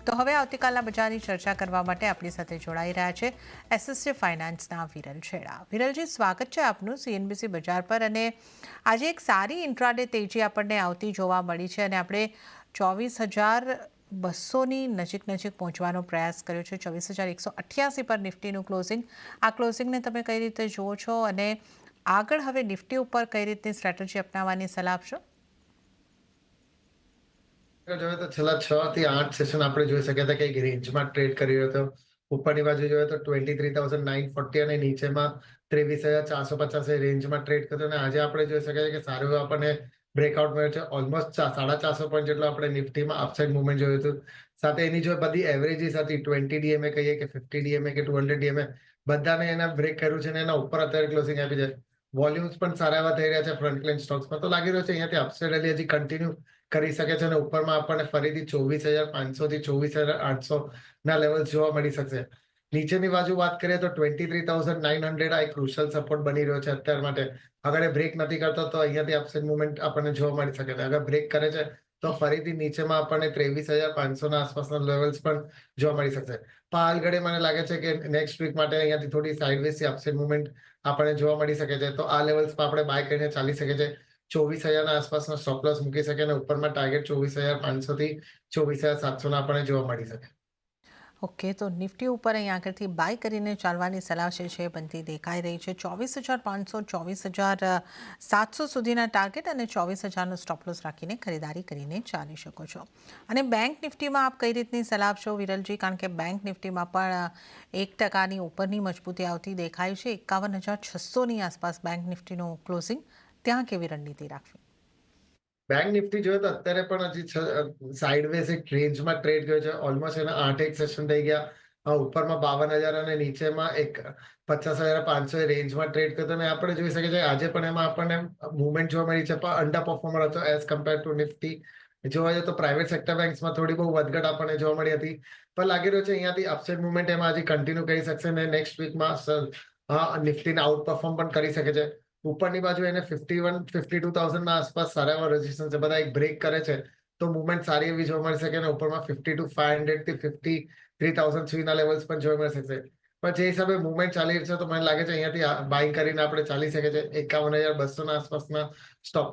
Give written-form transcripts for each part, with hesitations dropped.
તો હવે આવતીકાલના બજારની ચર્ચા કરવા માટે આપણી સાથે જોડાઈ રહ્યા છે એસએસજી ફાઇનાન્સના વિરલ છેડા. વિરલજી, સ્વાગત છે આપનું સીએનબીસી બજાર પર. અને આજે એક સારી ઇન્ટ્રાડે તેજી આપણને આવતી જોવા મળી છે અને આપણે 24,200ની નજીક પહોંચવાનો પ્રયાસ કર્યો છે. 24,188 પર નિફ્ટીનું ક્લોઝિંગ. આ ક્લોઝિંગને તમે કઈ રીતે જુઓ છો અને આગળ હવે નિફ્ટી ઉપર કઈ રીતની સ્ટ્રેટેજી અપનાવવાની સલાહ આપશો? જોઈએ તો છેલ્લા 6 થી 8 સેશન આપણે જોઈ શક્યા હતા કે એક રેન્જમાં ટ્રેડ કરી રહ્યો હતો. ઉપરની બાજુ જોઈએ તો 23,940 અને નીચેમાં 23,450 રેન્જમાં ટ્રેડ કર્યો અને આજે આપણે જોઈ શકીએ કે સારું એવું આપણને બ્રેકઆઉટ મળ્યો છે. ઓલમોસ્ટ 450 પોઈન્ટ જેટલો આપણે નિફ્ટીમાં અપસાઇડ મુવમેન્ટ જોયું હતું. સાથે એની જો બધી એવરેજીસ હતી 20 ડીએમએ કહીએ કે 50 ડીએમએ કે 200 ડીએમએ બધાને એના બ્રેક કર્યું છે અને એના ઉપર અત્યારે ક્લોઝિંગ આપી છે. વોલ્યુમ્સ પણ સારા એવા થઈ રહ્યા છે ફ્રન્ટલાઇન સ્ટોક્સમાં. તો લાગી રહ્યું છે અહીંયાથી અપસાઇડ રેલી હજી કન્ટિન્યુ કરી શકે છે અને ઉપરમાં આપણને ફરીથી 24,500 થી 24,800 ના લેવલ જોવા મળી શકશે. નીચેની બાજુ વાત કરીએ તો 23,900 આ એક ક્રુશિયલ સપોર્ટ બની રહ્યો છે અત્યાર માટે. અગર એ બ્રેક નથી કરતો તો અહીંયાથી અપસાઇડ મુવમેન્ટ આપણને જોવા મળી શકે છે. અગર બ્રેક કરે છે તો ફરીથી નીચેમાં આપણને 23,500 ના આસપાસના લેવલ્સ પણ જોવા મળી શકશે. હાલ ઘડી મને લાગે છે કે નેક્સ્ટ વીક માટે અહીંયાથી થોડી સાઇડવેઝથી અપસાઇડ મુવમેન્ટ આપણને જોવા મળી શકે છે. તો આ લેવલ્સ પર આપણે બાય કરીને ચાલી શકે છે. 24,000 ના આસપાસનો સ્ટોપ લોસ મૂકી શકે અને ઉપરમાં ટાર્ગેટ 24,500 થી 24,700 ના આપણને જોવા મળી શકે. ઓકે, તો નિફ્ટી ઉપર અહીં આગળથી બાય કરીને ચાલવાની સલાહ છે બનતી દેખાઈ રહી છે. 24,500, 24,700 સુધીના ટાર્ગેટ અને 24,000નો સ્ટોપ લોસ રાખીને ખરીદારી કરીને ચાલી શકો છો. અને બેંક નિફ્ટીમાં આપ કઈ રીતની સલાહ આપશો વિરલજી? કારણ કે બેંક નિફ્ટીમાં પણ 1% ઉપરની મજબૂતી આવતી દેખાય છે. 51,600ની આસપાસ બેંક નિફ્ટીનું ક્લોઝિંગ. ત્યાં કેવી રણનીતિ રાખવી? બેંક નિફ્ટી જોઈએ તો અત્યારે પણ હજી સાઇડવેઝ એક રેન્જમાં ટ્રેડ કર્યો છે. ઓલમોસ્ટ એના 8 સેશન થઈ ગયા. ઉપરમાં 52,000 અને નીચેમાં એક 50,500 રેન્જમાં ટ્રેડ કર્યો અને આપણે જોઈ શકીએ છીએ આજે પણ એમાં આપણને મુવમેન્ટ જોવા મળી છે પણ અંડર પરફોર્મર હતો એઝ કમ્પેર ટુ નિફ્ટી. જોવા જઈએ તો પ્રાઇવેટ સેક્ટર બેંક્સમાં થોડી બહુ વધઘટ આપણને જોવા મળી હતી. પણ લાગી રહ્યું છે અહીંયાથી અપસાઇડ મુવમેન્ટ એમાં હજી કન્ટિન્યુ કરી શકશે અને નેક્સ્ટ વીકમાં નિફ્ટીને આઉટ પરફોર્મ પણ કરી શકે છે. ઉપરની બાજુ એને 51,000-52,000 ના આસપાસ સારા એવા રેઝિસ્ટન્સ છે. બધા એક બ્રેક કરે છે તો મુવમેન્ટ સારી એવી જોવા મળી શકે અને ઉપરમાં 52,500 થી 53,000 સુધીના લેવલ્સ પણ જોવા મળી શકશે. પણ જે હિસાબે મુવમેન્ટ ચાલી રહી છે તો મને લાગે છે અહીંયાથી બાઇંગ કરીને આપણે ચાલી શકે છે. 51,200 ના આસપાસના સ્ટોપ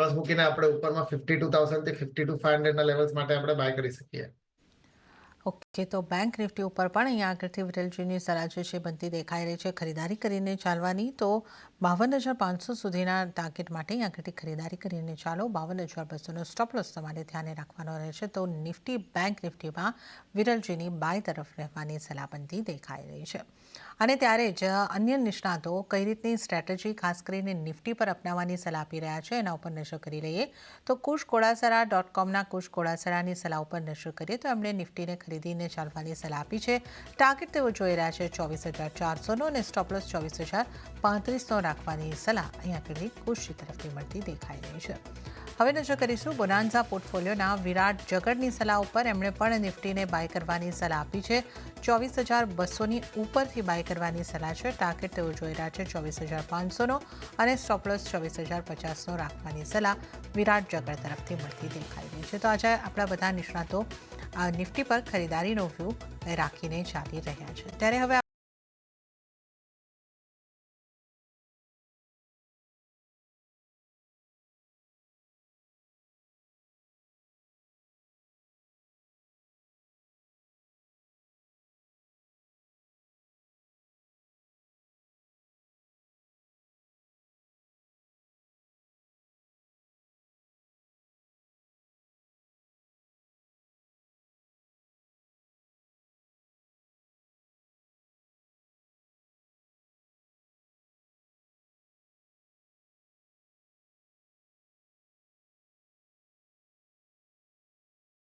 લોસ મૂકીને આપણે ઉપરમાં 52,000 થી 52,500 ના લેવલ્સ માટે આપણે બાય કરી શકીએ. ઓકે, તો બેંક નિફ્ટી ઉપર પણ અહીંયા આગળથી વિરલજીની સલાહ છે બનતી દેખાઈ રહી છે ખરીદારી કરીને ચાલવાની. તો 52,500 સુધીના ટાર્ગેટ માટે અહીંયા આગળથી ખરીદારી કરીને ચાલો. 52,200નો સ્ટોપ લોસ તમારે ધ્યાને રાખવાનો રહેશે. તો નિફ્ટી બેંક નિફ્ટીમાં વિરલજીની બાય તરફ રહેવાની સલાહ બનતી દેખાઈ રહી છે. અને ત્યારે જ અન્ય નિષ્ણાતો કઈ રીતની સ્ટ્રેટેજી ખાસ કરીને નિફ્ટી પર અપનાવવાની સલાહ આપી રહ્યા છે એના ઉપર નજર કરી લઈએ. તો kushkodasara.comના કુશ કોડાસરાની સલાહ ઉપર નજર કરીએ તો એમણે નિફ્ટીને ખરીદીને ચાલવાની સલાહ આપી છે. ટાર્ગેટ તેઓ જોઈ રહ્યા છે 24,400નો અને સ્ટોપ લોસ 24,035નો રાખવાની સલાહ અહીંયા આગળ કુશી તરફથી મળતી દેખાઈ રહી છે. હવે નજર કરીશું બોનાન્ઝા પોર્ટફોલિયોના વિરાટ જગડની સલાહ ઉપર. એમણે પણ નિફ્ટીને બાય કરવાની સલાહ આપી છે. 24,200ની ઉપરથી બાય કરવાની સલાહ છે. ટાર્ગેટ તેઓ જોઈ રહ્યા છે 24,500નો અને સ્ટોપ લોસ 24,050નો રાખવાની સલાહ વિરાટ જગડ તરફથી મળતી દેખાઈ રહી છે. તો આજે આપણા બધા નિષ્ણાતો નિફ્ટી પર ખરીદારીનો વ્યૂ રાખીને ચાલી રહ્યા છે. ત્યારે હવે